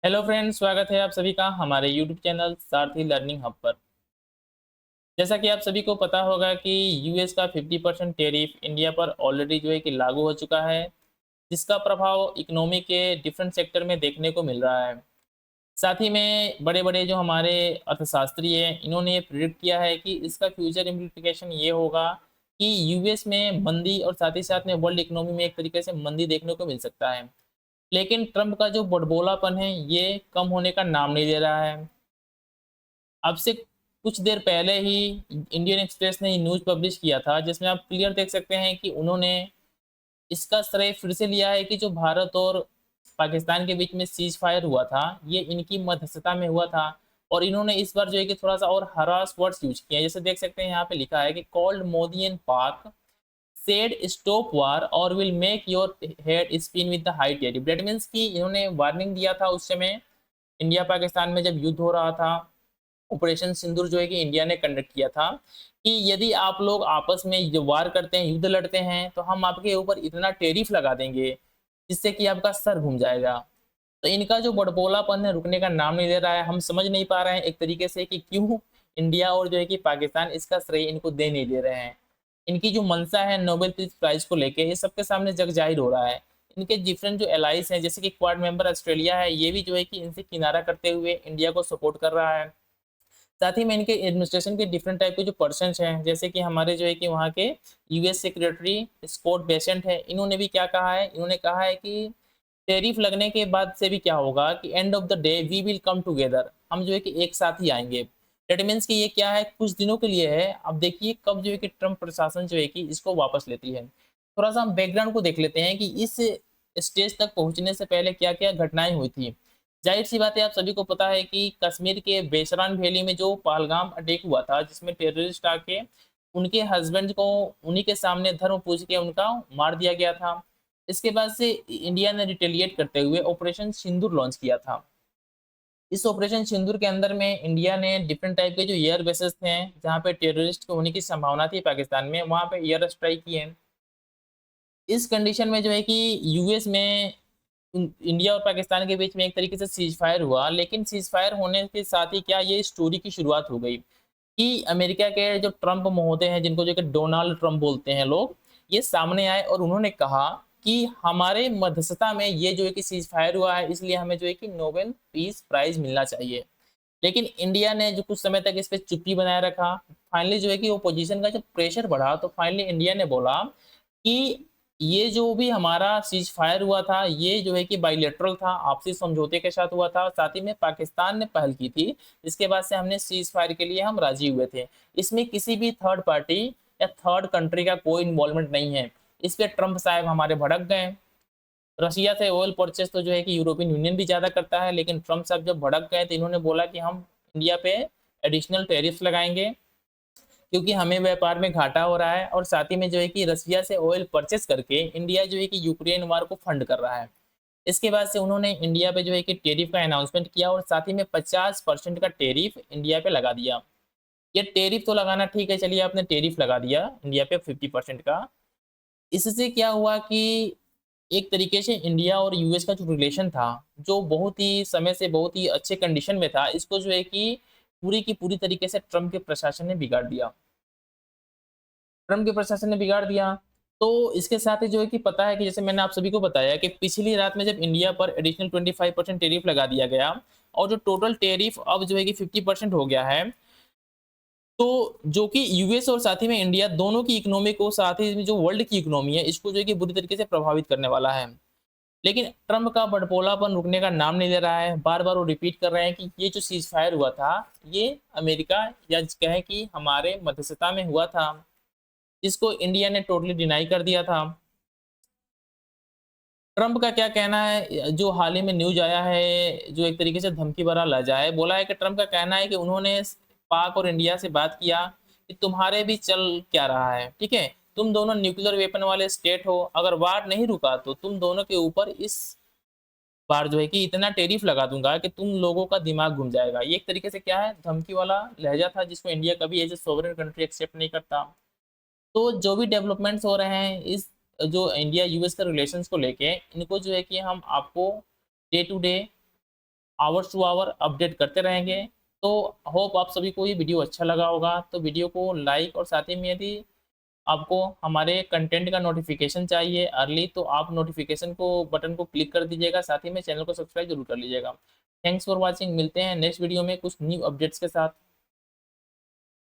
Hello friends, स्वागत है आप सभी का हमारे यूट्यूब चैनल सारथी लर्निंग हब पर। जैसा कि आप सभी को पता होगा कि यूएस का 50% टैरिफ इंडिया पर ऑलरेडी कि लागू हो चुका है, जिसका प्रभाव इकोनॉमी के डिफरेंट सेक्टर में देखने को मिल रहा है। साथ ही में बड़े बड़े जो हमारे अर्थशास्त्री हैं, इन्होंने ये प्रिडिक्ट किया है कि इसका फ्यूचर इम्प्लीकेशन ये होगा कि यूएस में मंदी और साथ ही साथ में वर्ल्ड इकोनॉमी में एक तरीके से मंदी देखने को मिल सकता है। लेकिन ट्रंप का जो बड़बोलापन है, ये कम होने का नाम नहीं ले रहा है। अब से कुछ देर पहले ही इंडियन एक्सप्रेस ने न्यूज़ पब्लिश किया था, जिसमें आप क्लियर देख सकते हैं कि उन्होंने इसका श्रेय फिर से लिया है कि जो भारत और पाकिस्तान के बीच में सीज फायर हुआ था, ये इनकी मध्यस्थता में हुआ था। और इन्होंने इस बार जो है कि थोड़ा सा और हरास वर्ड्स यूज किए हैं। जैसे देख सकते हैं, यहाँ पे लिखा है कि कॉल्ड मोदी एंड पाक सेड स्टॉप वार और will make your head spin with the high tariff. That means कि इन्होंने वार्निंग दिया था उस समय इंडिया पाकिस्तान में जब युद्ध हो रहा था। ऑपरेशन सिंदूर जो है कि इंडिया ने कंडक्ट किया था कि यदि आप लोग आपस में जो वार करते हैं, युद्ध लड़ते हैं, तो हम आपके ऊपर इतना टेरिफ लगा देंगे जिससे कि आपका सर घूम जाएगा। तो इनका जो बड़बोलापन है, रुकने का नाम नहीं ले रहा है। हम समझ नहीं पा रहे हैं एक तरीके से कि क्यों इंडिया और जो है कि पाकिस्तान इसका श्रेय इनको दे नहीं दे रहे हैं। इनकी जो मंशा है नोबेल पीस प्राइज को लेके, ये सबके सामने जग जाहिर हो रहा है। इनके डिफरेंट जो एलाइज हैं, जैसे कि क्वाड मेंबर ऑस्ट्रेलिया है, ये भी जो है कि इनसे किनारा करते हुए इंडिया को सपोर्ट कर रहा है। साथ ही में इनके एडमिनिस्ट्रेशन के डिफरेंट टाइप के जो पर्सन हैं, जैसे कि हमारे जो है कि वहाँ के यूएस सेक्रेटरी स्कॉट बेसेंट है, इन्होंने भी क्या कहा है, इन्होंने कहा है कि टैरिफ लगने के बाद से भी क्या होगा कि end of the day we will come together, हम जो है कि एक साथ ही आएंगे। दैट मीन्स कि ये क्या है, कुछ दिनों के लिए है। अब देखिए कब जो है कि ट्रम्प प्रशासन जो है कि इसको वापस लेती है। थोड़ा सा हम बैकग्राउंड को देख लेते हैं कि इस स्टेज तक पहुंचने से पहले क्या क्या घटनाएं हुई थी। जाहिर सी बात है, आप सभी को पता है कि कश्मीर के बेसरान वैली में जो पहलगाम अटैक हुआ था, जिसमें टेररिस्ट आके उनके हस्बैंड को उन्हीं के सामने धर्म पूछ के उनका मार दिया गया था। इसके बाद से इंडिया ने रिटेलिएट करते हुए ऑपरेशन सिंदूर लॉन्च किया था। इस ऑपरेशन सिंदूर के अंदर में इंडिया ने डिफरेंट टाइप के जो एयर बेसेस थे, जहाँ पे टेररिस्ट को होने की संभावना थी पाकिस्तान में, वहाँ पे एयर स्ट्राइक किए। इस कंडीशन में जो है कि यूएस में इंडिया और पाकिस्तान के बीच में एक तरीके से सीज फायर हुआ। लेकिन सीज फायर होने के साथ ही क्या ये स्टोरी की शुरुआत हो गई कि अमेरिका के जो ट्रम्प महोदय हैं, जिनको जो कि डोनाल्ड ट्रम्प बोलते हैं लोग, ये सामने आए और उन्होंने कहा कि हमारे मध्यस्थता में ये जो है कि सीज फायर हुआ है, इसलिए हमें जो है कि नोबेल पीस प्राइज मिलना चाहिए। लेकिन इंडिया ने जो कुछ समय तक इस पर चुप्पी बनाए रखा। फाइनली जो है कि ओपोजिशन का जब प्रेशर बढ़ा, तो फाइनली इंडिया ने बोला कि ये जो भी हमारा सीज फायर हुआ था, ये जो है कि बाइलेटरल था, आपसी समझौते के साथ हुआ था। साथ ही में पाकिस्तान ने पहल की थी, जिसके बाद से हमने सीज फायर के लिए हम राजी हुए थे। इसमें किसी भी थर्ड पार्टी या थर्ड कंट्री का कोई इन्वॉल्वमेंट नहीं है। इस पे ट्रंप साहब हमारे भड़क गए। रशिया से ऑयल परचेस तो जो है कि यूरोपियन यूनियन भी ज़्यादा करता है, लेकिन ट्रंप साहब जब भड़क गए तो इन्होंने बोला कि हम इंडिया पे एडिशनल टैरिफ्स लगाएंगे, क्योंकि हमें व्यापार में घाटा हो रहा है। और साथ ही में जो है कि रसिया से ऑयल परचेस करके इंडिया जो है कि यूक्रेन वार को फंड कर रहा है। इसके बाद से उन्होंने इंडिया पे जो है कि टेरिफ का अनाउंसमेंट किया और साथ ही में 50% का टेरिफ इंडिया पे लगा दिया। ये टेरिफ तो लगाना ठीक है, चलिए आपने टेरिफ लगा दिया इंडिया पे 50% का। इससे क्या हुआ कि एक तरीके से इंडिया और यूएस का जो रिलेशन था, जो बहुत ही समय से बहुत ही अच्छे कंडीशन में था, इसको जो है कि पूरी की पूरी तरीके से ट्रम्प के प्रशासन ने बिगाड़ दिया। ट्रम्प के प्रशासन ने बिगाड़ दिया। तो इसके साथ ही जो है कि पता है कि जैसे मैंने आप सभी को बताया कि पिछली रात में जब इंडिया पर एडिशनल 25% टेरिफ लगा दिया गया, और जो टोटल टेरिफ अब जो है कि 50% हो गया है, तो जो कि यूएस और साथ ही में इंडिया दोनों की इकोनॉमी को, साथ ही में जो वर्ल्ड की इकोनॉमी है, इसको जो है कि बुरी तरीके से प्रभावित करने वाला है। लेकिन ट्रम्प का बड़पोलापन रुकने का नाम नहीं ले रहा है। बार बार वो रिपीट कर रहे हैं कि ये जो सीज फायर हुआ था, ये अमेरिका या कहें कि हमारे मध्यस्थता में हुआ था, जिसको इंडिया ने टोटली डिनाई कर दिया था। ट्रंप का क्या कहना है, जो हाल ही में न्यूज आया है, जो एक तरीके से धमकी भरा लहजा है, बोला है कि ट्रंप का कहना है कि उन्होंने पाक और इंडिया से बात किया कि तुम्हारे भी चल क्या रहा है, ठीक है, तुम दोनों न्यूक्लियर वेपन वाले स्टेट हो, अगर वार नहीं रुका तो तुम दोनों के ऊपर इस बार जो है कि इतना टेरिफ लगा दूंगा कि तुम लोगों का दिमाग घूम जाएगा। ये एक तरीके से क्या है, धमकी वाला लहजा था, जिसको इंडिया कभी as a sovereign country accept नहीं करता। तो जो भी डेवलपमेंट्स हो रहे हैं इस जो इंडिया यूएस के रिलेशंस को लेके, इनको जो है कि हम आपको day to day hours to hour update करते रहेंगे। तो होप आप सभी को ये वीडियो अच्छा लगा होगा। तो वीडियो को लाइक और साथ ही में यदि आपको हमारे कंटेंट का नोटिफिकेशन चाहिए अर्ली, तो आप नोटिफिकेशन को बटन को क्लिक कर दीजिएगा, साथ ही में चैनल को सब्सक्राइब जरूर कर लीजिएगा। Thanks for watching. मिलते हैं नेक्स्ट वीडियो में कुछ न्यू अपडेट्स के साथ।